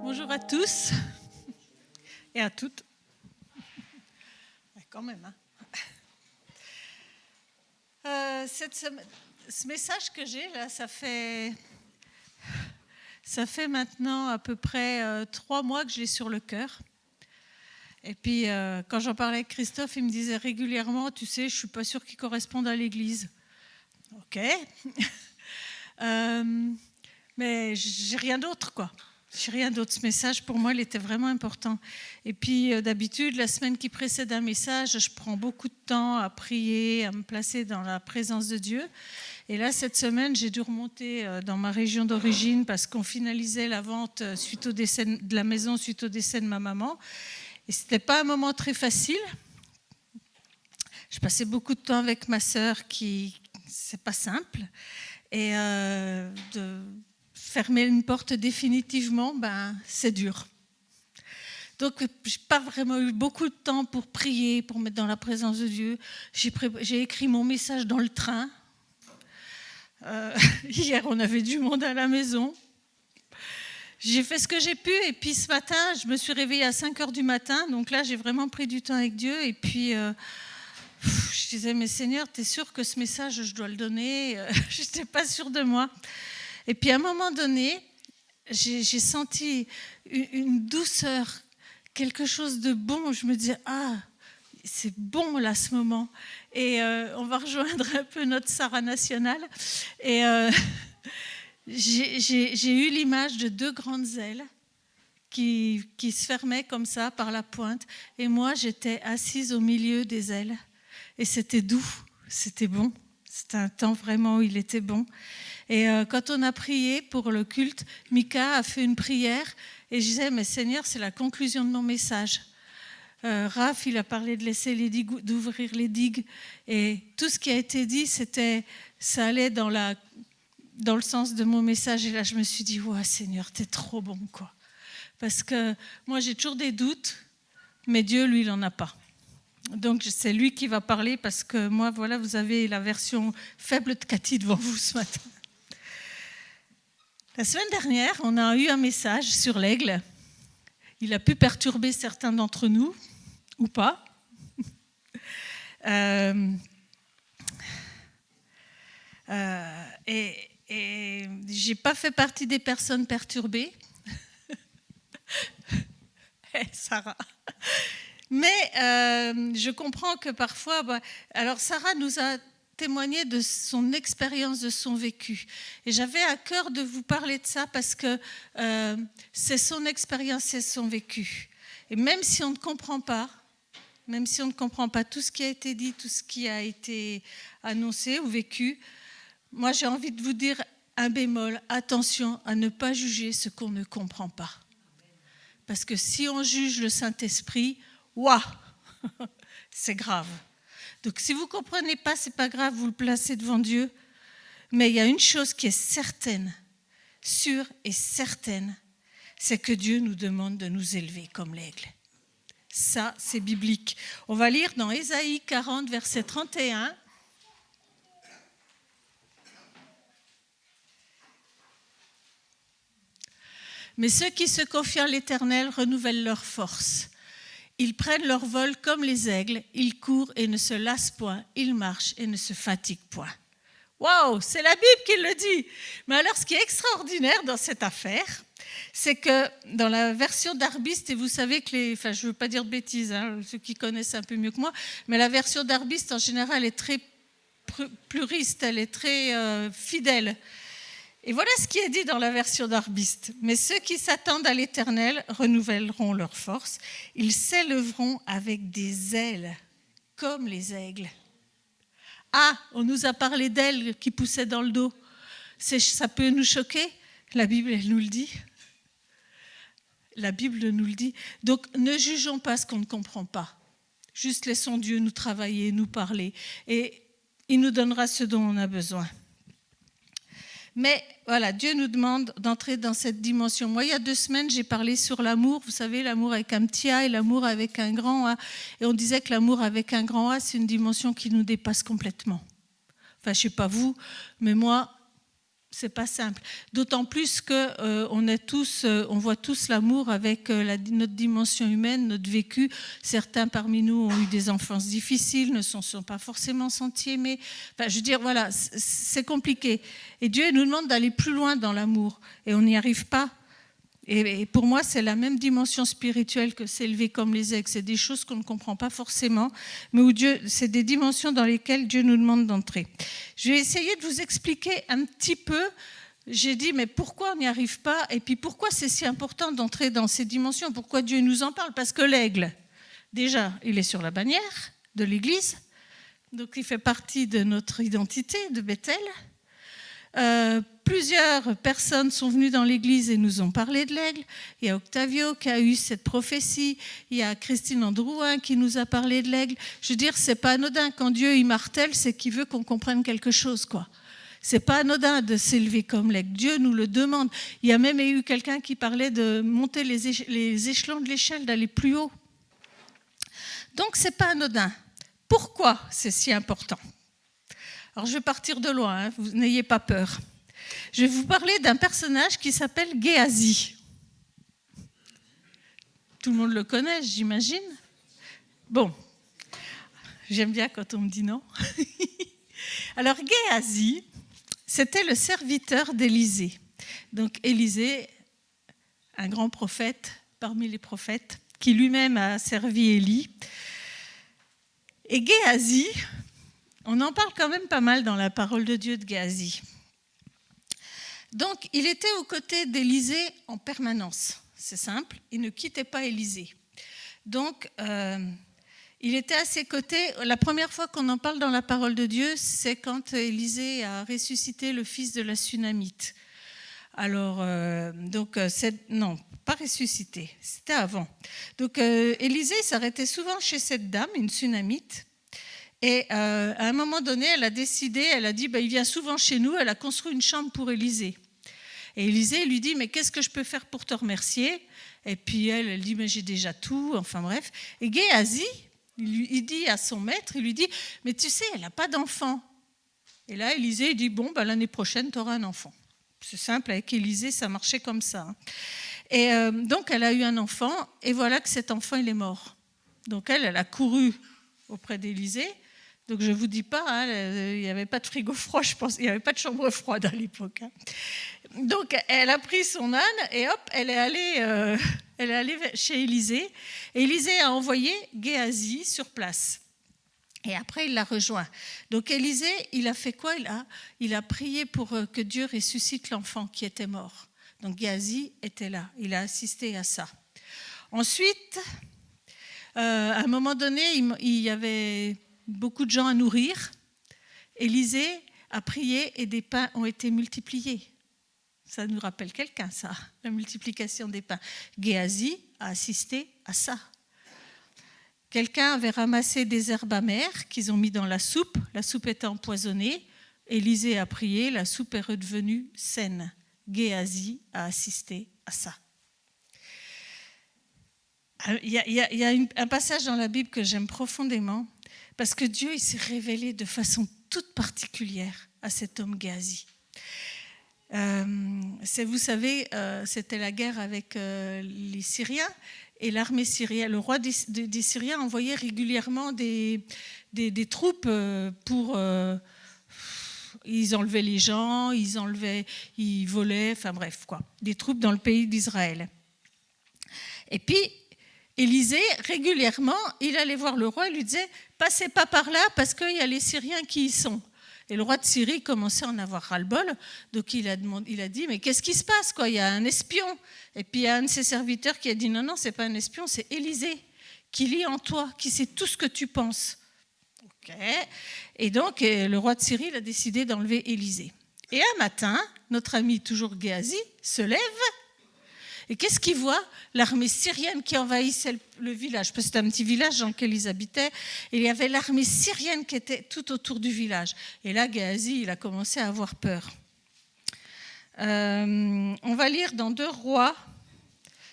Bonjour à tous et à toutes. Quand même, hein. Ce message que j'ai là, ça fait maintenant à peu près 3 mois que je l'ai sur le cœur. Et puis quand j'en parlais avec Christophe, il me disait régulièrement, tu sais, je suis pas sûre qu'il corresponde à l'Église. Ok. Mais j'ai rien d'autre, quoi. J'ai rien d'autre. Ce message, pour moi, il était vraiment important. Et puis, d'habitude, la semaine qui précède un message, je prends beaucoup de temps à prier, à me placer dans la présence de Dieu. Et là, cette semaine, j'ai dû remonter dans ma région d'origine parce qu'on finalisait la vente suite au décès de la maison suite au décès de ma maman. Et ce n'était pas un moment très facile. Je passais beaucoup de temps avec ma sœur c'est pas simple. Et de fermer une porte définitivement, c'est dur. Donc, je n'ai pas vraiment eu beaucoup de temps pour prier, pour me mettre dans la présence de Dieu. J'ai écrit mon message dans le train. Hier, on avait du monde à la maison. J'ai fait ce que j'ai pu. Et puis, ce matin, je me suis réveillée à 5h du matin. Donc là, j'ai vraiment pris du temps avec Dieu. Et puis, je disais, mais Seigneur, tu es sûr que ce message, je dois le donner? Je n'étais pas sûre de moi. Et puis à un moment donné, j'ai senti une douceur, quelque chose de bon. Je me disais, c'est bon là ce moment. Et on va rejoindre un peu notre Sarah nationale. Et j'ai eu l'image de 2 grandes ailes qui se fermaient comme ça par la pointe. Et moi, j'étais assise au milieu des ailes. Et c'était doux, c'était bon. C'était un temps vraiment où il était bon. Et quand on a prié pour le culte, Mika a fait une prière et je disais, mais Seigneur, c'est la conclusion de mon message. Raph, il a parlé de laisser les digues, d'ouvrir les digues. Et tout ce qui a été dit, ça allait dans le sens de mon message. Et là, je me suis dit, ouais, Seigneur, t'es trop bon, quoi. Parce que moi, j'ai toujours des doutes, mais Dieu, lui, il n'en a pas. Donc, c'est lui qui va parler parce que moi, voilà, vous avez la version faible de Cathy devant vous ce matin. La semaine dernière, on a eu un message sur l'aigle. Il a pu perturber certains d'entre nous, ou pas. Et je n'ai pas fait partie des personnes perturbées. Sarah. Mais je comprends que parfois... alors, Sarah nous a témoigner de son expérience, de son vécu. Et j'avais à cœur de vous parler de ça parce que c'est son expérience, c'est son vécu. Et même si on ne comprend pas tout ce qui a été dit, tout ce qui a été annoncé ou vécu, moi j'ai envie de vous dire un bémol, attention à ne pas juger ce qu'on ne comprend pas. Parce que si on juge le Saint-Esprit, c'est grave. Donc, si vous ne comprenez pas, ce n'est pas grave, vous le placez devant Dieu. Mais il y a une chose qui est certaine, sûre et certaine, c'est que Dieu nous demande de nous élever comme l'aigle. Ça, c'est biblique. On va lire dans Ésaïe 40, verset 31. Mais ceux qui se confient à l'Éternel renouvellent leur force. Ils prennent leur vol comme les aigles, ils courent et ne se lassent point, ils marchent et ne se fatiguent point. Waouh, c'est la Bible qui le dit. Mais alors, ce qui est extraordinaire dans cette affaire, c'est que dans la version d'Arbiste, et vous savez que je ne veux pas dire de bêtises, ceux qui connaissent un peu mieux que moi, mais la version d'Arbiste, en général, est très pluriste, elle est très fidèle. Et voilà ce qui est dit dans la version d'Arbiste. Mais ceux qui s'attendent à l'Éternel renouvelleront leur force. Ils s'élèveront avec des ailes, comme les aigles. On nous a parlé d'ailes qui poussaient dans le dos. Ça peut nous choquer. La Bible, elle nous le dit. La Bible nous le dit. Donc, ne jugeons pas ce qu'on ne comprend pas. Juste laissons Dieu nous travailler, nous parler. Et il nous donnera ce dont on a besoin. Mais voilà, Dieu nous demande d'entrer dans cette dimension. Moi, il y a 2 semaines, j'ai parlé sur l'amour. Vous savez, l'amour avec un petit A et l'amour avec un grand A. Et on disait que l'amour avec un grand A, c'est une dimension qui nous dépasse complètement. Enfin, je ne sais pas vous, mais moi, c'est pas simple. D'autant plus que on voit tous l'amour avec notre dimension humaine, notre vécu. Certains parmi nous ont eu des enfances difficiles, ne se sont pas forcément sentis aimés. Enfin, je veux dire, voilà, c'est compliqué. Et Dieu nous demande d'aller plus loin dans l'amour, et on n'y arrive pas. Et pour moi, c'est la même dimension spirituelle que s'élever comme les aigles. C'est des choses qu'on ne comprend pas forcément, mais c'est des dimensions dans lesquelles Dieu nous demande d'entrer. Je vais essayer de vous expliquer un petit peu. J'ai dit, mais pourquoi on n'y arrive pas? Et puis pourquoi c'est si important d'entrer dans ces dimensions? Pourquoi Dieu nous en parle? Parce que l'aigle, déjà, il est sur la bannière de l'Église, donc il fait partie de notre identité de Bethel. Plusieurs personnes sont venues dans l'église et nous ont parlé de l'aigle. Il y a Octavio qui a eu cette prophétie. Il y a Christine Androuin qui nous a parlé de l'aigle. Je veux dire, c'est pas anodin. Quand Dieu il martèle, c'est qu'il veut qu'on comprenne quelque chose, quoi. C'est pas anodin de s'élever comme l'aigle. Dieu nous le demande. Il y a même eu quelqu'un qui parlait de monter les échelons de l'échelle, d'aller plus haut. Donc, c'est pas anodin. Pourquoi c'est si important? Alors, je vais partir de loin, hein, vous n'ayez pas peur. Je vais vous parler d'un personnage qui s'appelle Géasi. Tout le monde le connaît, j'imagine. Bon, j'aime bien quand on me dit non. Alors, Géasi, c'était le serviteur d'Élisée. Donc, Élisée, un grand prophète parmi les prophètes, qui lui-même a servi Élie. Et Géasi, on en parle quand même pas mal dans la parole de Dieu de Géasi. Donc, il était aux côtés d'Élisée en permanence. C'est simple, il ne quittait pas Élisée. Donc, il était à ses côtés. La première fois qu'on en parle dans la parole de Dieu, c'est quand Élisée a ressuscité le fils de la Sunamite. Alors, non, pas ressuscité, c'était avant. Donc, Élisée s'arrêtait souvent chez cette dame, une Sunamite. Et à un moment donné, elle a dit, il vient souvent chez nous, elle a construit une chambre pour Élisée. Et Élisée lui dit, mais qu'est-ce que je peux faire pour te remercier? Et puis elle dit, mais j'ai déjà tout, enfin bref. Et Géasi, il dit à son maître, il lui dit, mais tu sais, elle n'a pas d'enfant. Et là, Élisée dit, bon, l'année prochaine, tu auras un enfant. C'est simple, avec Élisée, ça marchait comme ça. Et donc, elle a eu un enfant, et voilà que cet enfant, il est mort. Donc elle a couru auprès d'Élisée. Donc je ne vous dis pas, il n'y avait pas de frigo froid, je pense, il n'y avait pas de chambre froide à l'époque. Donc elle a pris son âne et hop, elle est allée chez Élisée. Et Élisée a envoyé Géasi sur place. Et après, il l'a rejoint. Donc Élisée, il a fait quoi? Il a prié pour que Dieu ressuscite l'enfant qui était mort. Donc Géasi était là, il a assisté à ça. Ensuite, à un moment donné, il y avait beaucoup de gens à nourrir. Élisée a prié et des pains ont été multipliés. Ça nous rappelle quelqu'un, ça, la multiplication des pains. Géasi a assisté à ça. Quelqu'un avait ramassé des herbes amères qu'ils ont mis dans la soupe. La soupe était empoisonnée. Élisée a prié, la soupe est redevenue saine. Géasi a assisté à ça. Il y a un passage dans la Bible que j'aime profondément. Parce que Dieu il s'est révélé de façon toute particulière à cet homme Géasi. Vous savez, c'était la guerre avec les Syriens et l'armée syrienne. Le roi des Syriens envoyait régulièrement des troupes pour... ils enlevaient les gens, ils volaient, enfin bref, quoi. Des troupes dans le pays d'Israël. Et puis, Élisée, régulièrement, il allait voir le roi et lui disait « Passez pas par là parce qu'il y a les Syriens qui y sont ». Et le roi de Syrie commençait à en avoir ras-le-bol. Donc il a dit « Mais qu'est-ce qui se passe quoi? Il y a un espion ». Et puis il y a un de ses serviteurs qui a dit « Non, c'est pas un espion, c'est Élisée qui lit en toi, qui sait tout ce que tu penses ». Okay. Et donc le roi de Syrie il a décidé d'enlever Élisée. Et un matin, notre ami toujours Géasi se lève. Et qu'est-ce qu'il voit? L'armée syrienne qui envahissait le village. Parce que c'était un petit village dans lequel ils habitaient. Et il y avait l'armée syrienne qui était tout autour du village. Et là, Géasi, il a commencé à avoir peur. On va lire dans 2 Rois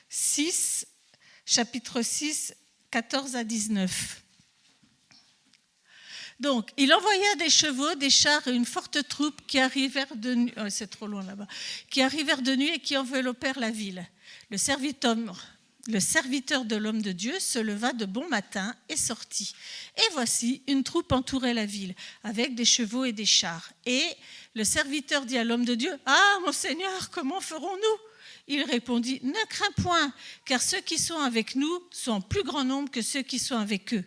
6, chapitre 6, 14 à 19. Donc, il envoya des chevaux, des chars et une forte troupe qui arrivèrent de nuit, c'est trop loin là-bas, qui arrivèrent de nuit et qui enveloppèrent la ville. Le serviteur de l'homme de Dieu se leva de bon matin et sortit. Et voici, une troupe entourait la ville, avec des chevaux et des chars. Et le serviteur dit à l'homme de Dieu, « Ah, mon Seigneur, comment ferons-nous » Il répondit, « Ne crains point, car ceux qui sont avec nous sont en plus grand nombre que ceux qui sont avec eux. »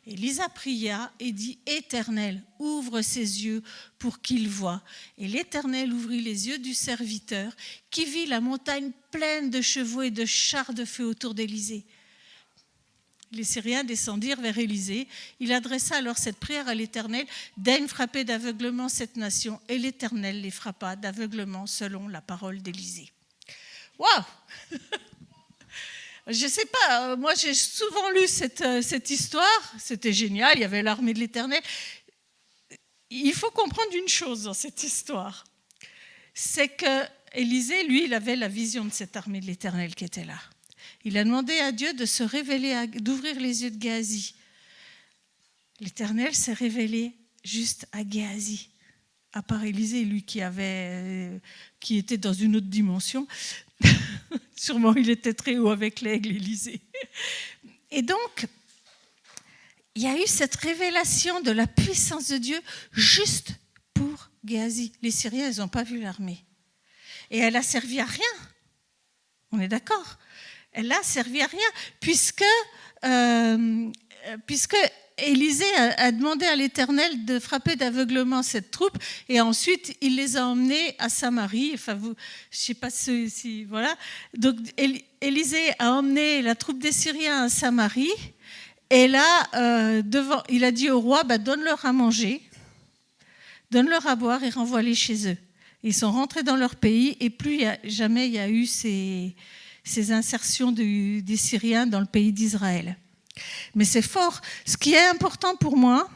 Élisa pria et dit, « Éternel, ouvre ses yeux pour qu'il voie. » Et l'Éternel ouvrit les yeux du serviteur, qui vit la montagne pleine de chevaux et de chars de feu autour d'Élysée. Les Syriens descendirent vers Élysée. Il adressa alors cette prière à l'Éternel, « Daigne frapper d'aveuglement cette nation. » Et l'Éternel les frappa d'aveuglement selon la parole d'Élysée. Waouh! Je ne sais pas, moi j'ai souvent lu cette histoire, c'était génial, il y avait l'armée de l'Éternel. Il faut comprendre une chose dans cette histoire, c'est qu'Élisée, lui, il avait la vision de cette armée de l'Éternel qui était là. Il a demandé à Dieu de se révéler, d'ouvrir les yeux de Géasi. L'Éternel s'est révélé juste à Géasi, à part Élisée, lui qui était dans une autre dimension. Sûrement, il était très haut avec l'aigle, Élysée. Et donc, il y a eu cette révélation de la puissance de Dieu juste pour Géasi. Les Syriens, ils n'ont pas vu l'armée. Et elle a servi à rien. On est d'accord? Elle a servi à rien, puisque Élisée a demandé à l'Éternel de frapper d'aveuglement cette troupe, et ensuite il les a emmenés à Samarie. Enfin, je ne sais pas si voilà. Donc Élisée a emmené la troupe des Syriens à Samarie, et là, il a dit au roi, donne-leur à manger, donne-leur à boire et renvoie-les chez eux. Ils sont rentrés dans leur pays, et plus jamais il y a eu ces insertions des Syriens dans le pays d'Israël. Mais c'est fort. Ce qui est important pour moi,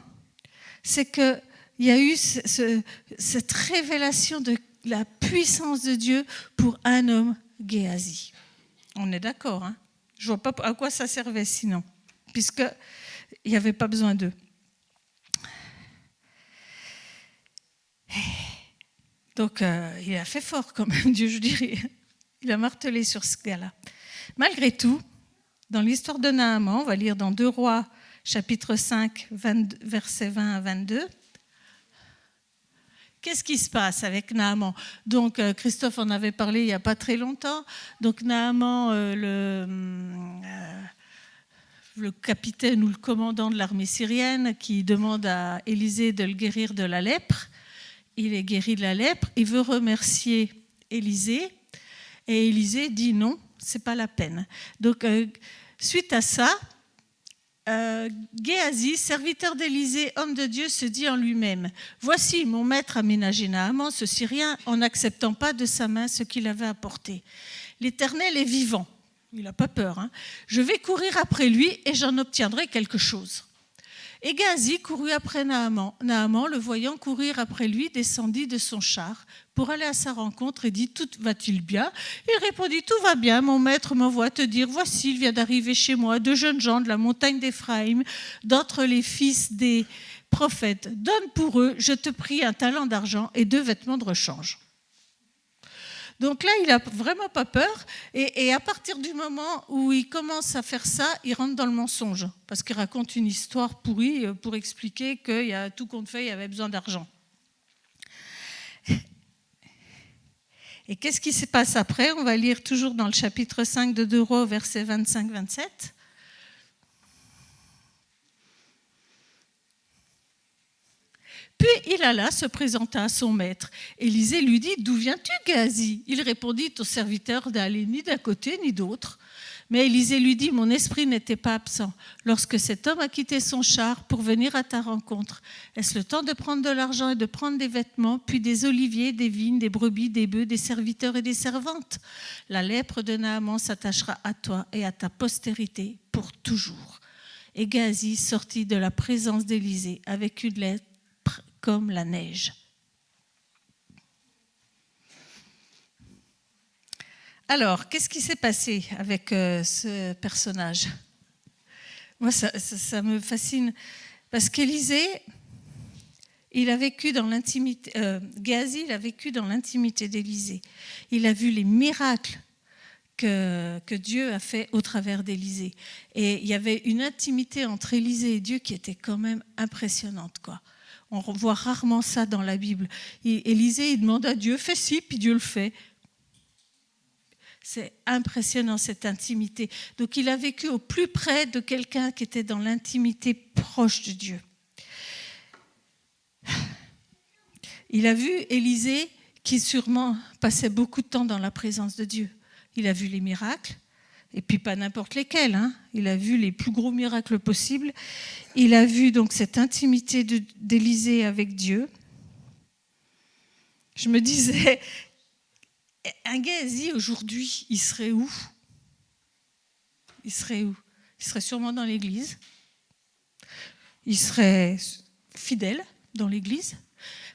c'est qu'il y a eu cette révélation de la puissance de Dieu pour un homme, Géasi. On est d'accord, hein? Je ne vois pas à quoi ça servait sinon, puisqu'il n'y avait pas besoin d'eux. Donc, il a fait fort quand même, Dieu, je dirais. Il a martelé sur ce gars-là. Malgré tout, dans l'histoire de Naaman, on va lire dans 2 Rois, chapitre 5, versets 20 à 22. Qu'est-ce qui se passe avec Naaman? Donc, Christophe en avait parlé il n'y a pas très longtemps. Donc, Naaman, le capitaine ou le commandant de l'armée syrienne qui demande à Élisée de le guérir de la lèpre. Il est guéri de la lèpre. Il veut remercier Élisée. Et Élisée dit non, ce n'est pas la peine. Donc, suite à ça, Géasi, serviteur d'Élisée, homme de Dieu, se dit en lui-même, « Voici, mon maître a ménagé Naaman, ce Syrien, en n'acceptant pas de sa main ce qu'il avait apporté. L'Éternel est vivant. » Il n'a pas peur. Hein. « Je vais courir après lui et j'en obtiendrai quelque chose. » Et Géasi courut après Naaman. Naaman, le voyant courir après lui, descendit de son char pour aller à sa rencontre et dit, « Tout va-t-il bien ?» Il répondit, « Tout va bien, mon maître m'envoie te dire, voici, il vient d'arriver chez moi 2 jeunes gens de la montagne d'Éphraïm, d'entre les fils des prophètes. Donne pour eux, je te prie, un talent d'argent et 2 vêtements de rechange. » Donc là, il n'a vraiment pas peur. Et à partir du moment où il commence à faire ça, il rentre dans le mensonge. Parce qu'il raconte une histoire pourrie pour expliquer qu'il y a tout compte fait, il y avait besoin d'argent. Et qu'est-ce qui se passe après? On va lire toujours dans le chapitre 5 de 2 Rois, versets 25-27. Puis il alla se présenta à son maître. Élisée lui dit, « D'où viens-tu, Géasi ?» Il répondit au serviteur d'aller ni d'un côté ni d'autre. Mais Élisée lui dit, « Mon esprit n'était pas absent lorsque cet homme a quitté son char pour venir à ta rencontre. Est-ce le temps de prendre de l'argent et de prendre des vêtements, puis des oliviers, des vignes, des brebis, des bœufs, des serviteurs et des servantes? La lèpre de Naaman s'attachera à toi et à ta postérité pour toujours. » Et Géasi sortit de la présence d'Élisée avec une lettre comme la neige. Alors, qu'est-ce qui s'est passé avec ce personnage? Moi, ça me fascine, parce qu'Élisée, il a vécu dans l'intimité, Géasi, il a vécu dans l'intimité d'Élisée. Il a vu les miracles que Dieu a fait au travers d'Élisée. Et il y avait une intimité entre Élisée et Dieu qui était quand même impressionnante, quoi. On voit rarement ça dans la Bible. Élisée, il demande à Dieu, fais ci, puis Dieu le fait. C'est impressionnant, cette intimité. Donc, il a vécu au plus près de quelqu'un qui était dans l'intimité proche de Dieu. Il a vu Élisée qui sûrement passait beaucoup de temps dans la présence de Dieu. Il a vu les miracles, et puis pas n'importe lesquels. Il a vu les plus gros miracles possibles. Il a vu donc cette intimité d'Élisée avec Dieu. Je me disais, un Géasi aujourd'hui, il serait où ? Il serait sûrement dans l'église. Il serait fidèle dans l'église.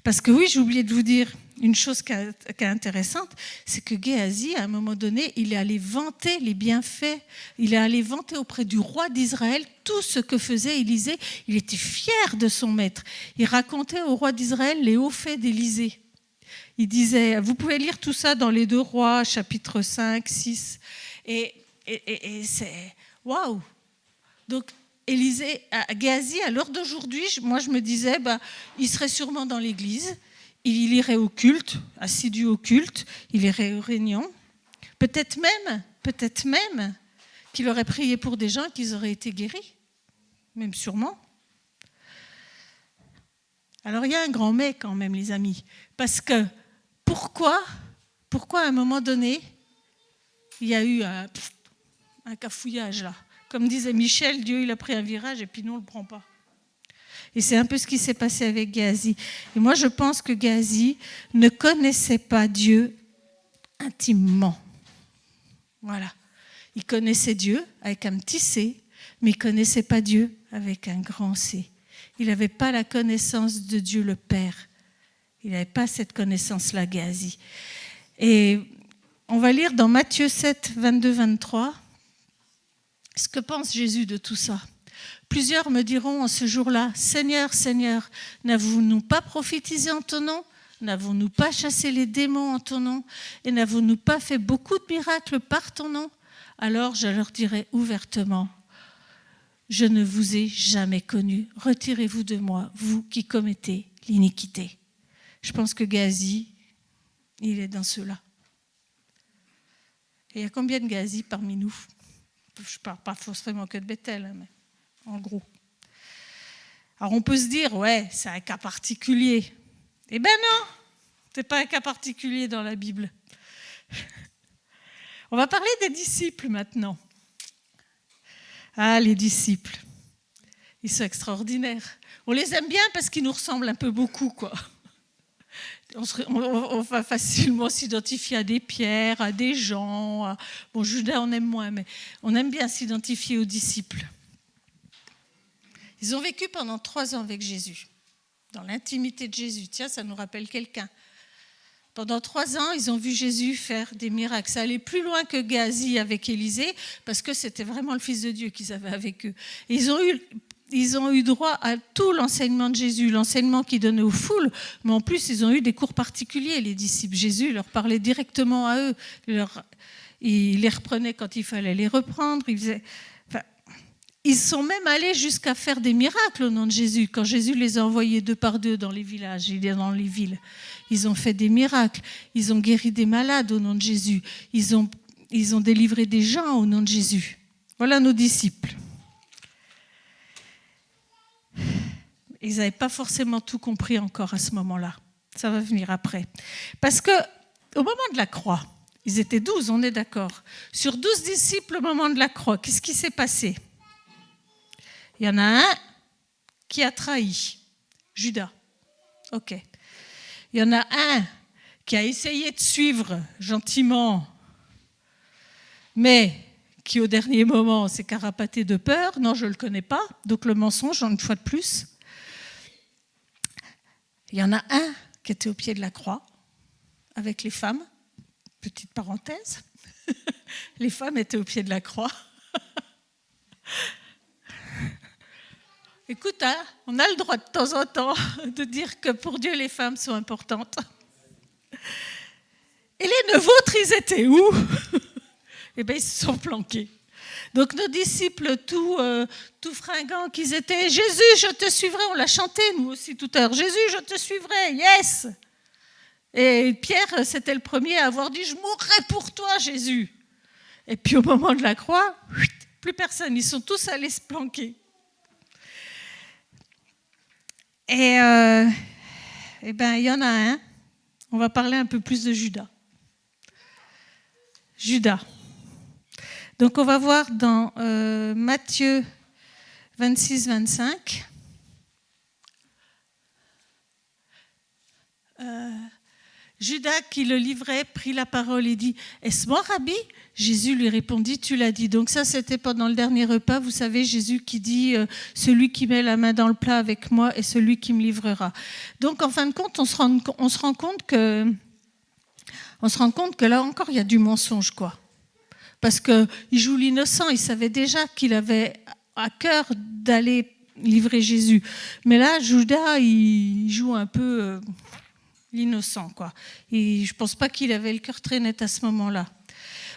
Parce que oui, j'ai oublié de vous dire une chose qui est intéressante, c'est que Géasi, à un moment donné, il est allé vanter les bienfaits, il est allé vanter auprès du roi d'Israël tout ce que faisait Élisée. Il était fier de son maître. Il racontait au roi d'Israël les hauts faits d'Élisée. Il disait, vous pouvez lire tout ça dans les 2 Rois, chapitre 5, 6, et c'est waouh. Donc, Géasi, à l'heure d'aujourd'hui, moi je me disais, il serait sûrement dans l'église, il irait au culte, assidu au culte, il irait aux réunions. Peut-être même qu'il aurait prié pour des gens et qu'ils auraient été guéris, même sûrement. Alors il y a un grand mais quand même, les amis, parce que pourquoi à un moment donné, il y a eu un cafouillage là. Comme disait Michel, Dieu il a pris un virage et puis nous on ne le prend pas. Et c'est un peu ce qui s'est passé avec Géasi. Et moi je pense que Géasi ne connaissait pas Dieu intimement. Voilà. Il connaissait Dieu avec un petit C, mais il ne connaissait pas Dieu avec un grand C. Il n'avait pas la connaissance de Dieu le Père. Il n'avait pas cette connaissance-là, Géasi. Et on va lire dans Matthieu 7, 22-23, ce que pense Jésus de tout ça. Plusieurs me diront en ce jour-là, « Seigneur, Seigneur, n'avons-nous pas prophétisé en ton nom ? N'avons-nous pas chassé les démons en ton nom ? Et n'avons-nous pas fait beaucoup de miracles par ton nom ? Alors je leur dirai ouvertement, je ne vous ai jamais connu. Retirez-vous de moi, vous qui commettez l'iniquité. » Je pense que Géasi, il est dans ceux-là. Et il y a combien de Géasi parmi nous ? Je ne parle pas forcément que de Bethel, mais en gros. Alors on peut se dire, ouais, c'est un cas particulier. Eh ben non, ce n'est pas un cas particulier dans la Bible. On va parler des disciples maintenant. Ah, les disciples, ils sont extraordinaires. On les aime bien parce qu'ils nous ressemblent un peu beaucoup, quoi. On va facilement s'identifier à des Pierres, à des Jean. Bon, Judas, on aime moins, mais on aime bien s'identifier aux disciples. Ils ont vécu pendant 3 ans avec Jésus, dans l'intimité de Jésus. Tiens, ça nous rappelle quelqu'un. Pendant 3 ans, ils ont vu Jésus faire des miracles. Ça allait plus loin que Géasi avec Élisée, parce que c'était vraiment le Fils de Dieu qu'ils avaient avec eux. Et ils ont eu droit à tout l'enseignement de Jésus, l'enseignement qu'il donnait aux foules, mais en plus, ils ont eu des cours particuliers, les disciples. Jésus leur parlait directement à eux. Il les reprenait quand il fallait les reprendre. Ils sont même allés jusqu'à faire des miracles au nom de Jésus. Quand Jésus les a envoyés 2 par 2 dans les villages et dans les villes, ils ont fait des miracles. Ils ont guéri des malades au nom de Jésus. Ils ont délivré des gens au nom de Jésus. Voilà nos disciples. Ils n'avaient pas forcément tout compris encore à ce moment-là. Ça va venir après. Parce qu'au moment de la croix, ils étaient 12, on est d'accord. Sur 12 disciples au moment de la croix, qu'est-ce qui s'est passé ? Il y en a un qui a trahi, Judas. Ok. Il y en a un qui a essayé de suivre gentiment, mais qui au dernier moment s'est carapaté de peur. Non, je ne le connais pas. Donc le mensonge, une fois de plus. Il y en a un qui était au pied de la croix avec les femmes. Petite parenthèse. Les femmes étaient au pied de la croix. Écoute, hein, on a le droit de temps en temps de dire que pour Dieu, les femmes sont importantes. Et les 9 autres, ils étaient où? Eh bien, ils se sont planqués. Donc nos disciples, tout fringants qu'ils étaient, Jésus, je te suivrai, on l'a chanté nous aussi tout à l'heure, Jésus, je te suivrai, yes. Et Pierre, c'était le premier à avoir dit, je mourrai pour toi, Jésus. Et puis au moment de la croix, plus personne, ils sont tous allés se planquer. Et ben, il y en a un, on va parler un peu plus de Judas. Judas. Donc on va voir dans Matthieu 26-25. Judas qui le livrait prit la parole et dit « Est-ce moi, Rabbi ?» Jésus lui répondit « Tu l'as dit ». Donc ça, c'était pendant le dernier repas. Vous savez, Jésus qui dit « Celui qui met la main dans le plat avec moi est celui qui me livrera ». Donc en fin de compte, on se rend compte que là encore, il y a du mensonge, quoi. Parce qu'il joue l'innocent, il savait déjà qu'il avait à cœur d'aller livrer Jésus. Mais là, Judas, il joue un peu l'innocent, quoi. Et je ne pense pas qu'il avait le cœur très net à ce moment-là.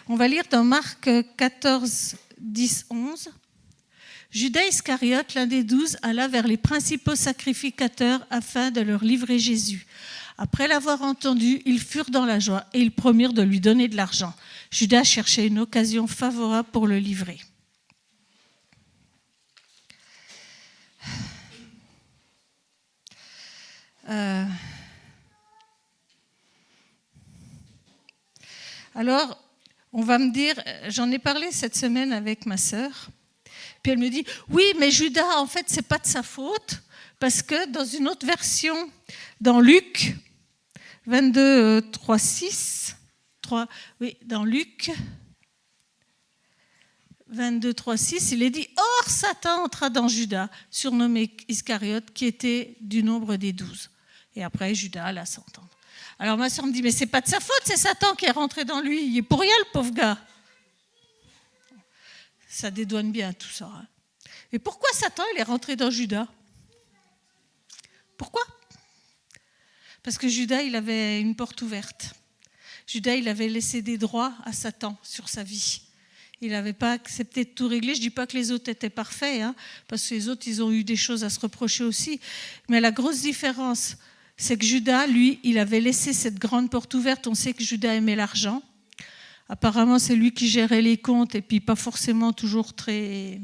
On va lire dans Marc 14, 10, 11. Judas Iscariote, l'un des 12, alla vers les principaux sacrificateurs afin de leur livrer Jésus. Après l'avoir entendu, ils furent dans la joie et ils promirent de lui donner de l'argent. Judas cherchait une occasion favorable pour le livrer. Alors, on va me dire, j'en ai parlé cette semaine avec ma sœur, puis elle me dit, oui, mais Judas, en fait, c'est pas de sa faute, parce que dans une autre version, dans Luc 22, 3, 6, dans Luc 22, 3, 6, il est dit « Or, Satan entra dans Judas, surnommé Iscariote, qui était du nombre des 12. » Et après, Judas alla s'entendre. Alors ma soeur me dit « Mais c'est pas de sa faute, c'est Satan qui est rentré dans lui. Il est pour rien, le pauvre gars. » Ça dédouane bien tout ça. Hein. Et pourquoi Satan il est rentré dans Judas? Pourquoi? Parce que Judas, il avait une porte ouverte. Judas, il avait laissé des droits à Satan sur sa vie. Il n'avait pas accepté de tout régler. Je ne dis pas que les autres étaient parfaits, hein, parce que les autres, ils ont eu des choses à se reprocher aussi. Mais la grosse différence, c'est que Judas, lui, il avait laissé cette grande porte ouverte. On sait que Judas aimait l'argent. Apparemment, c'est lui qui gérait les comptes et puis pas forcément toujours très,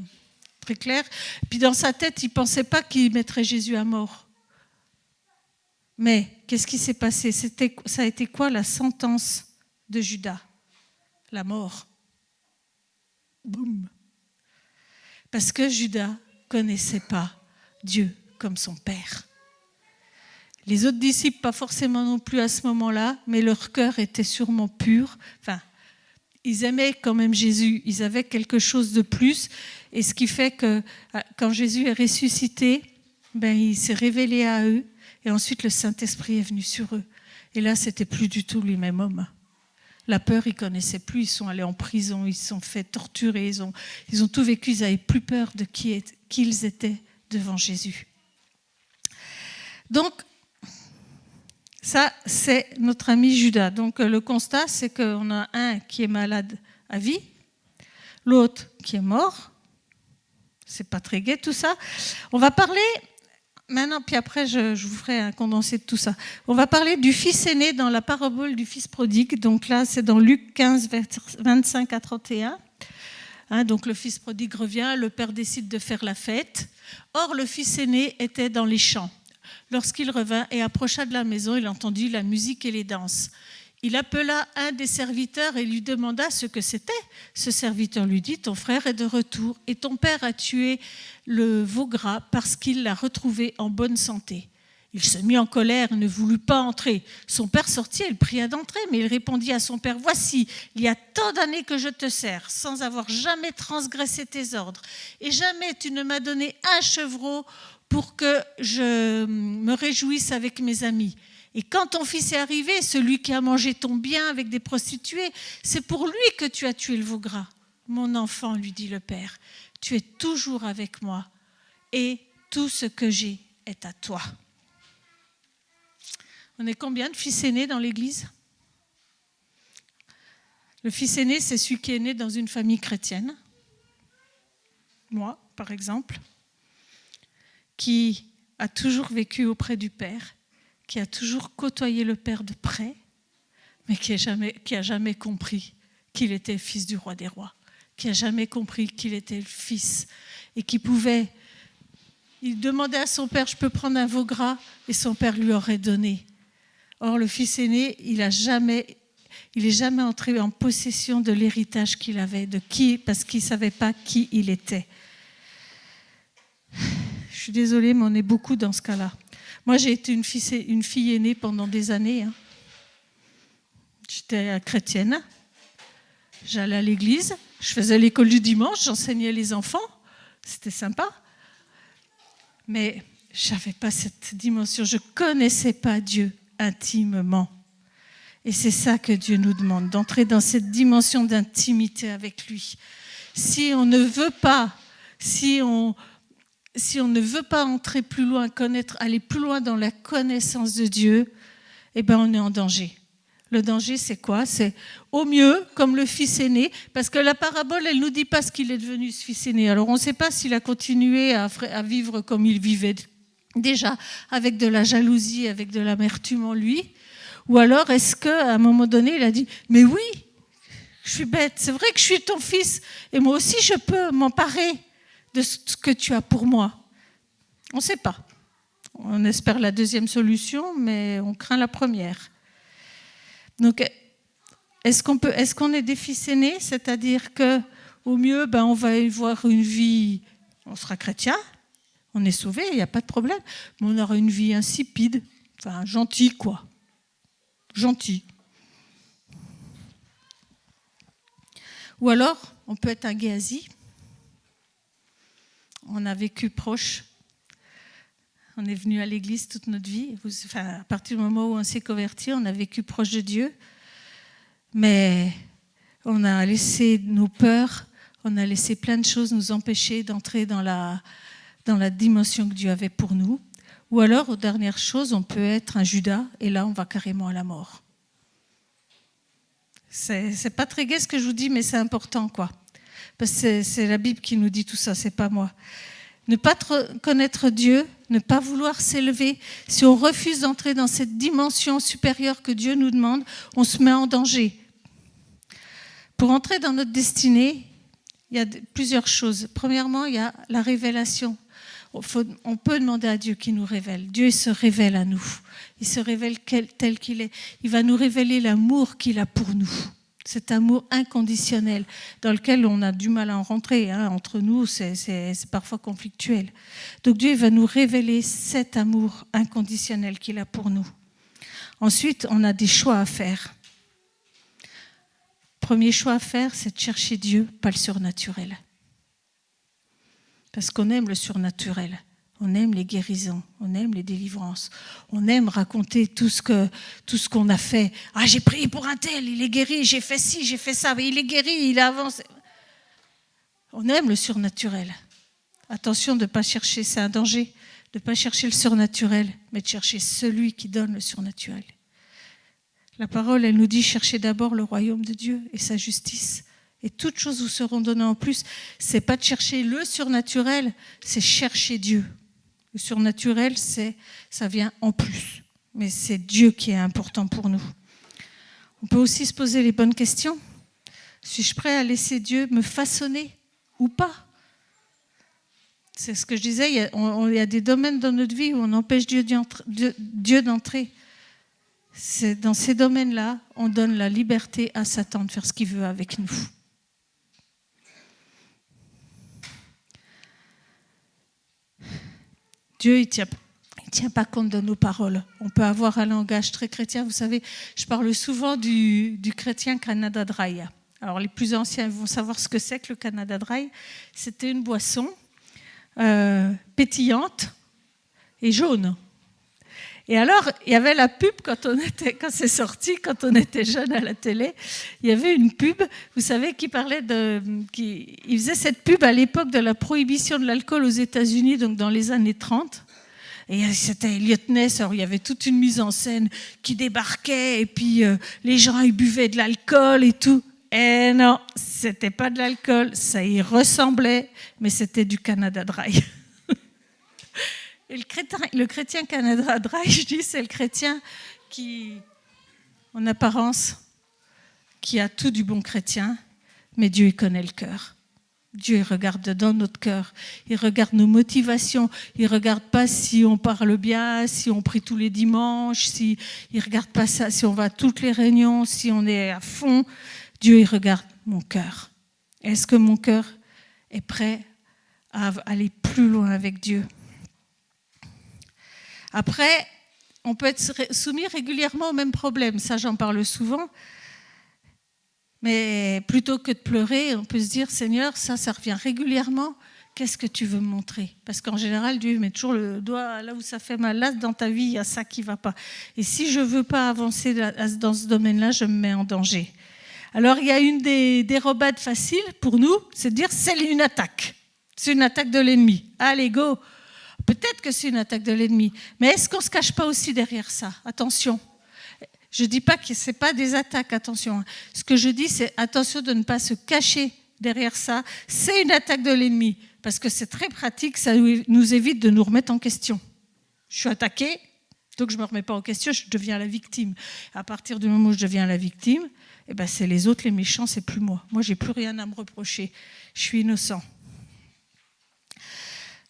très clair. Puis dans sa tête, il ne pensait pas qu'il mettrait Jésus à mort. Mais qu'est-ce qui s'est passé? Ça a été quoi la sentence de Judas? La mort. Boum. Parce que Judas ne connaissait pas Dieu comme son Père. Les autres disciples, pas forcément non plus à ce moment-là, mais leur cœur était sûrement pur. Enfin, ils aimaient quand même Jésus, ils avaient quelque chose de plus. Et ce qui fait que quand Jésus est ressuscité, il s'est révélé à eux. Et ensuite, le Saint-Esprit est venu sur eux. Et là, c'était plus du tout les mêmes hommes. La peur, ils ne connaissaient plus. Ils sont allés en prison, ils se sont fait torturer. Ils ont tout vécu. Ils n'avaient plus peur de qui ils étaient devant Jésus. Donc, ça, c'est notre ami Judas. Donc, le constat, c'est qu'on a un qui est malade à vie, l'autre qui est mort. C'est pas très gai, tout ça. On va parler... Maintenant, puis après, je vous ferai un condensé de tout ça. On va parler du fils aîné dans la parabole du fils prodigue. Donc là, c'est dans Luc 15, 25 à 31. Donc le fils prodigue revient, le père décide de faire la fête. Or, le fils aîné était dans les champs. Lorsqu'il revint et approcha de la maison, il entendit la musique et les danses. Il appela un des serviteurs et lui demanda ce que c'était. Ce serviteur lui dit « Ton frère est de retour et ton père a tué le veau gras parce qu'il l'a retrouvé en bonne santé. » Il se mit en colère et ne voulut pas entrer. Son père sortit et le pria d'entrer, mais il répondit à son père « Voici, il y a tant d'années que je te sers, sans avoir jamais transgressé tes ordres, et jamais tu ne m'as donné un chevreau pour que je me réjouisse avec mes amis. Et quand ton fils est arrivé, celui qui a mangé ton bien avec des prostituées, c'est pour lui que tu as tué le veau gras. Mon enfant, lui dit le père, tu es toujours avec moi et Tout ce que j'ai est à toi. On est combien de fils aînés dans l'église ? Le fils aîné, c'est celui qui est né dans une famille chrétienne. Moi, par exemple, qui a toujours vécu auprès du Père, qui a toujours côtoyé le Père de près, mais qui a jamais compris qu'il était fils du roi des rois, qui n'a jamais compris qu'il était le fils et qui pouvait... Il demandait à son père, je peux prendre un veau gras, et son père lui aurait donné. Or, le fils aîné, il n'est jamais entré en possession de l'héritage qu'il avait, parce qu'il ne savait pas qui il était. Je suis désolée, mais on est beaucoup dans ce cas-là. Moi, j'ai été une fille aînée pendant des années. J'étais chrétienne, j'allais à l'église, je faisais l'école du dimanche, j'enseignais les enfants, c'était sympa. Mais je n'avais pas cette dimension, je ne connaissais pas Dieu intimement. Et c'est ça que Dieu nous demande, d'entrer dans cette dimension d'intimité avec lui. Si on ne veut pas entrer plus loin, aller plus loin dans la connaissance de Dieu, eh ben on est en danger. Le danger, c'est quoi ? C'est au mieux, comme le fils aîné, parce que la parabole, elle ne nous dit pas ce qu'il est devenu, ce fils aîné. Alors, on ne sait pas s'il a continué à vivre comme il vivait déjà, avec de la jalousie, avec de l'amertume en lui, ou alors est-ce qu'à un moment donné, il a dit « Mais oui, je suis bête, c'est vrai que je suis ton fils, et moi aussi, je peux m'emparer de ce que tu as pour moi. » On ne sait pas. On espère la deuxième solution, mais on craint la première. Donc, est-ce qu'on est des fils aînés ? C'est-à-dire qu'au mieux, on va avoir une vie, on sera chrétien, on est sauvé, il n'y a pas de problème, mais on aura une vie insipide, enfin gentille quoi. Gentil. Ou alors, on peut être un Géasi. On a vécu proche. On est venu à l'église toute notre vie. À partir du moment où on s'est converti, on a vécu proche de Dieu. Mais on a laissé nos peurs, on a laissé plein de choses nous empêcher d'entrer dans la dimension que Dieu avait pour nous. Ou alors, dernière chose, on peut être un Judas, et là, on va carrément à la mort. C'est pas très gai ce que je vous dis, mais c'est important, quoi. Parce que c'est la Bible qui nous dit tout ça, c'est pas moi. Ne pas connaître Dieu, ne pas vouloir s'élever, si on refuse d'entrer dans cette dimension supérieure que Dieu nous demande, on se met en danger. Pour entrer dans notre destinée, il y a plusieurs choses. Premièrement, il y a la révélation. On peut demander à Dieu qu'il nous révèle. Dieu il se révèle à nous. Il se révèle tel qu'il est. Il va nous révéler l'amour qu'il a pour nous. Cet amour inconditionnel dans lequel on a du mal à en rentrer. Entre nous, c'est parfois conflictuel. Donc Dieu va nous révéler cet amour inconditionnel qu'il a pour nous. Ensuite, on a des choix à faire. Premier choix à faire, c'est de chercher Dieu, pas le surnaturel. Parce qu'on aime le surnaturel. On aime les guérisons, on aime les délivrances, on aime raconter tout ce qu'on a fait. Ah, j'ai prié pour un tel, il est guéri, j'ai fait ci, j'ai fait ça, mais il est guéri, il a avancé. On aime le surnaturel. Attention de ne pas chercher, c'est un danger, de ne pas chercher le surnaturel, mais de chercher celui qui donne le surnaturel. La parole, elle nous dit, cherchez d'abord le royaume de Dieu et sa justice. Et toutes choses vous seront données en plus. C'est pas de chercher le surnaturel, c'est chercher Dieu. Le surnaturel, ça vient en plus. Mais c'est Dieu qui est important pour nous. On peut aussi se poser les bonnes questions. Suis-je prêt à laisser Dieu me façonner ou pas ? C'est ce que je disais, il y a des domaines dans notre vie où on empêche Dieu d'entrer. C'est dans ces domaines-là, on donne la liberté à Satan de faire ce qu'il veut avec nous. Dieu, il tient pas compte de nos paroles. On peut avoir un langage très chrétien. Vous savez, je parle souvent du chrétien Canada Dry. Alors, les plus anciens vont savoir ce que c'est que le Canada Dry. C'était une boisson pétillante et jaune. Et alors, il y avait la pub quand c'est sorti, quand on était jeune à la télé, il y avait une pub, vous savez, qui parlait il faisait cette pub à l'époque de la prohibition de l'alcool aux États-Unis, donc dans les années 30. Et c'était Elliot Ness, alors il y avait toute une mise en scène qui débarquait, et puis les gens ils buvaient de l'alcool et tout. Et non, c'était pas de l'alcool, ça y ressemblait, mais c'était du Canada Dry. Et le chrétien Canada Dry, je dis, c'est le chrétien qui, en apparence, qui a tout du bon chrétien, mais Dieu il connaît le cœur. Dieu il regarde dans notre cœur, il regarde nos motivations, il regarde pas si on parle bien, si on prie tous les dimanches, il regarde pas ça, si on va à toutes les réunions, si on est à fond. Dieu il regarde mon cœur. Est-ce que mon cœur est prêt à aller plus loin avec Dieu? Après, on peut être soumis régulièrement au même problème, ça j'en parle souvent. Mais plutôt que de pleurer, on peut se dire, Seigneur, ça revient régulièrement, qu'est-ce que tu veux me montrer? Parce qu'en général, Dieu met toujours le doigt là où ça fait mal. Là, dans ta vie, il y a ça qui ne va pas. Et si je ne veux pas avancer dans ce domaine-là, je me mets en danger. Alors, il y a une des dérobades faciles pour nous, c'est de dire, c'est une attaque. C'est une attaque de l'ennemi. Allez, go! Peut-être que c'est une attaque de l'ennemi. Mais est-ce qu'on ne se cache pas aussi derrière ça? Attention. Je ne dis pas que ce n'est pas des attaques, attention. Ce que je dis, c'est attention de ne pas se cacher derrière ça. C'est une attaque de l'ennemi, parce que c'est très pratique, ça nous évite de nous remettre en question. Je suis attaqué, donc je ne me remets pas en question, je deviens la victime. À partir du moment où je deviens la victime, eh ben c'est les autres les méchants, c'est plus moi. Moi, je n'ai plus rien à me reprocher. Je suis innocent.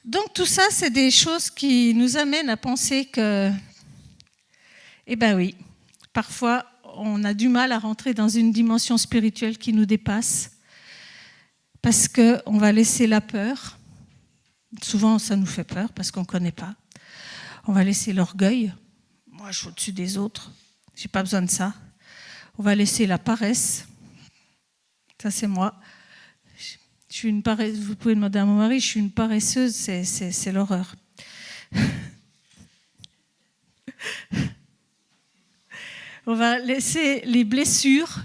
Donc tout ça, c'est des choses qui nous amènent à penser que, eh ben oui, parfois, on a du mal à rentrer dans une dimension spirituelle qui nous dépasse parce qu'on va laisser la peur. Souvent, ça nous fait peur parce qu'on ne connaît pas. On va laisser l'orgueil. Moi, je suis au-dessus des autres. Je n'ai pas besoin de ça. On va laisser la paresse. Ça, c'est moi. Je suis une paresseuse. Vous pouvez demander à mon mari, je suis une paresseuse, c'est l'horreur. On va laisser les blessures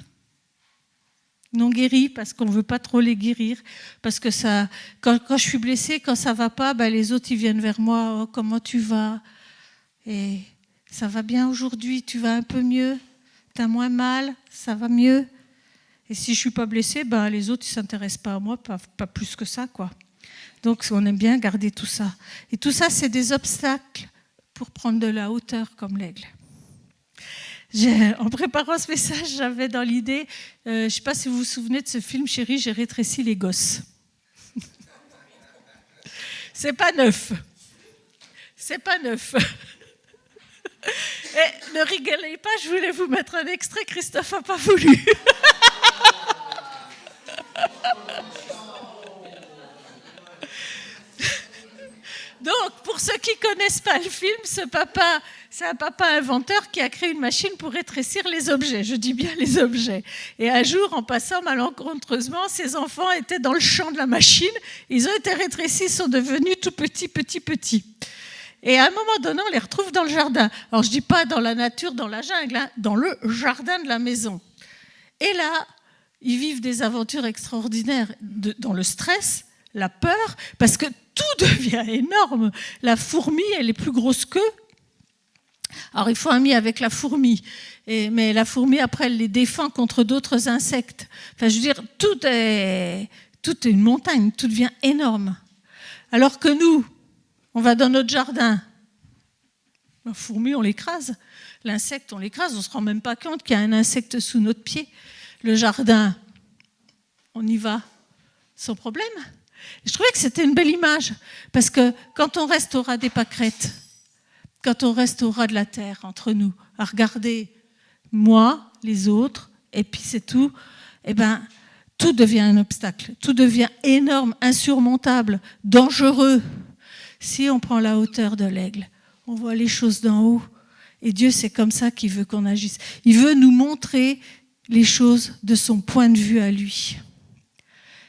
non guéries parce qu'on ne veut pas trop les guérir. Parce que ça, quand je suis blessée, quand ça ne va pas, les autres ils viennent vers moi. Oh, comment tu vas? Et ça va bien aujourd'hui, tu vas un peu mieux? Tu as moins mal? Ça va mieux? Et si je ne suis pas blessée, les autres ne s'intéressent pas à moi, pas plus que ça, quoi. Donc on aime bien garder tout ça. Et tout ça, c'est des obstacles pour prendre de la hauteur comme l'aigle. En préparant ce message, j'avais dans l'idée, je ne sais pas si vous vous souvenez de ce film, Chérie, j'ai rétréci les gosses. C'est pas neuf. C'est pas neuf. Et ne rigolez pas, je voulais vous mettre un extrait, Christophe n'a pas voulu. Donc, pour ceux qui ne connaissent pas le film, c'est un papa inventeur qui a créé une machine pour rétrécir les objets. Je dis bien les objets. Et un jour, en passant malencontreusement, ses enfants étaient dans le champ de la machine. Ils ont été rétrécis, ils sont devenus tout petits. Et à un moment donné, on les retrouve dans le jardin. Alors, je ne dis pas dans la nature, dans la jungle, dans le jardin de la maison. Et là, ils vivent des aventures extraordinaires dans le stress, la peur, parce que tout devient énorme. La fourmi, elle est plus grosse qu'eux. Alors, il faut un ami avec la fourmi. Mais la fourmi, après, elle les défend contre d'autres insectes. Enfin, je veux dire, tout est une montagne, tout devient énorme. Alors que nous, on va dans notre jardin. La fourmi, on l'écrase. L'insecte, on l'écrase. On ne se rend même pas compte qu'il y a un insecte sous notre pied. Le jardin, on y va sans problème. Je trouvais que c'était une belle image, parce que quand on reste au ras des pâquerettes, quand on reste au ras de la terre entre nous, à regarder moi, les autres, et puis c'est tout, tout devient un obstacle, tout devient énorme, insurmontable, dangereux. Si on prend la hauteur de l'aigle, on voit les choses d'en haut, et Dieu, c'est comme ça qu'il veut qu'on agisse. Il veut nous montrer les choses de son point de vue à lui.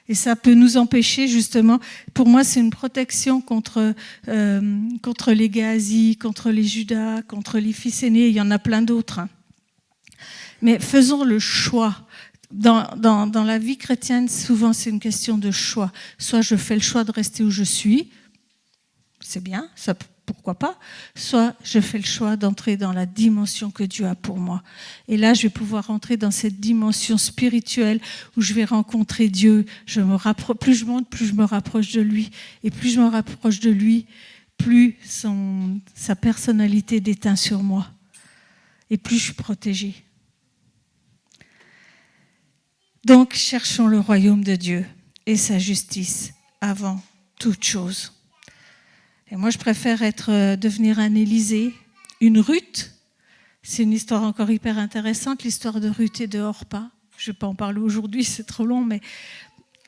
Et ça peut nous empêcher justement, pour moi c'est une protection contre les Géasi, contre les Judas, contre les fils aînés, il y en a plein d'autres. Hein. Mais faisons le choix. Dans la vie chrétienne, souvent c'est une question de choix. Soit je fais le choix de rester où je suis, c'est bien, ça pourquoi pas, soit je fais le choix d'entrer dans la dimension que Dieu a pour moi. Et là, je vais pouvoir entrer dans cette dimension spirituelle où je vais rencontrer Dieu. Plus je monte, plus je me rapproche de lui. Et plus je me rapproche de lui, plus sa personnalité déteint sur moi. Et plus je suis protégée. Donc, cherchons le royaume de Dieu et sa justice avant toute chose. Et moi, je préfère devenir un Élisée, une Ruth. C'est une histoire encore hyper intéressante, l'histoire de Ruth et de Orpa. Je ne vais pas en parler aujourd'hui, c'est trop long, mais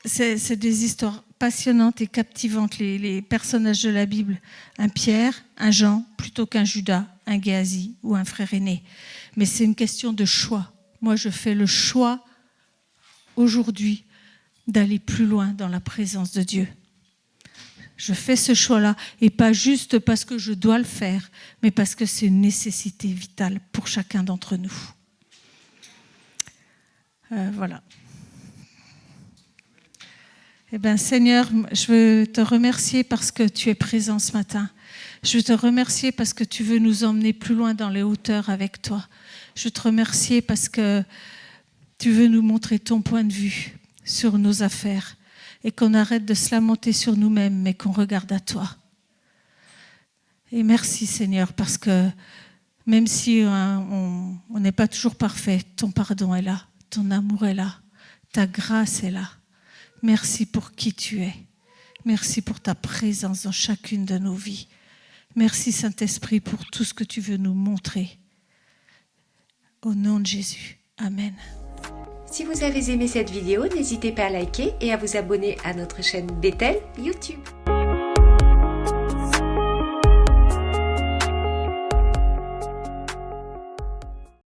c'est des histoires passionnantes et captivantes, les personnages de la Bible. Un Pierre, un Jean, plutôt qu'un Judas, un Géasi ou un frère aîné. Mais c'est une question de choix. Moi, je fais le choix aujourd'hui d'aller plus loin dans la présence de Dieu. Je fais ce choix-là, et pas juste parce que je dois le faire, mais parce que c'est une nécessité vitale pour chacun d'entre nous. Voilà. Eh bien, Seigneur, je veux te remercier parce que tu es présent ce matin. Je veux te remercier parce que tu veux nous emmener plus loin dans les hauteurs avec toi. Je veux te remercier parce que tu veux nous montrer ton point de vue sur nos affaires. Et qu'on arrête de se lamenter sur nous-mêmes, mais qu'on regarde à toi. Et merci Seigneur, parce que même si on n'est pas toujours parfait, ton pardon est là, ton amour est là, ta grâce est là. Merci pour qui tu es. Merci pour ta présence dans chacune de nos vies. Merci Saint-Esprit pour tout ce que tu veux nous montrer. Au nom de Jésus. Amen. Si vous avez aimé cette vidéo, n'hésitez pas à liker et à vous abonner à notre chaîne Bethel YouTube.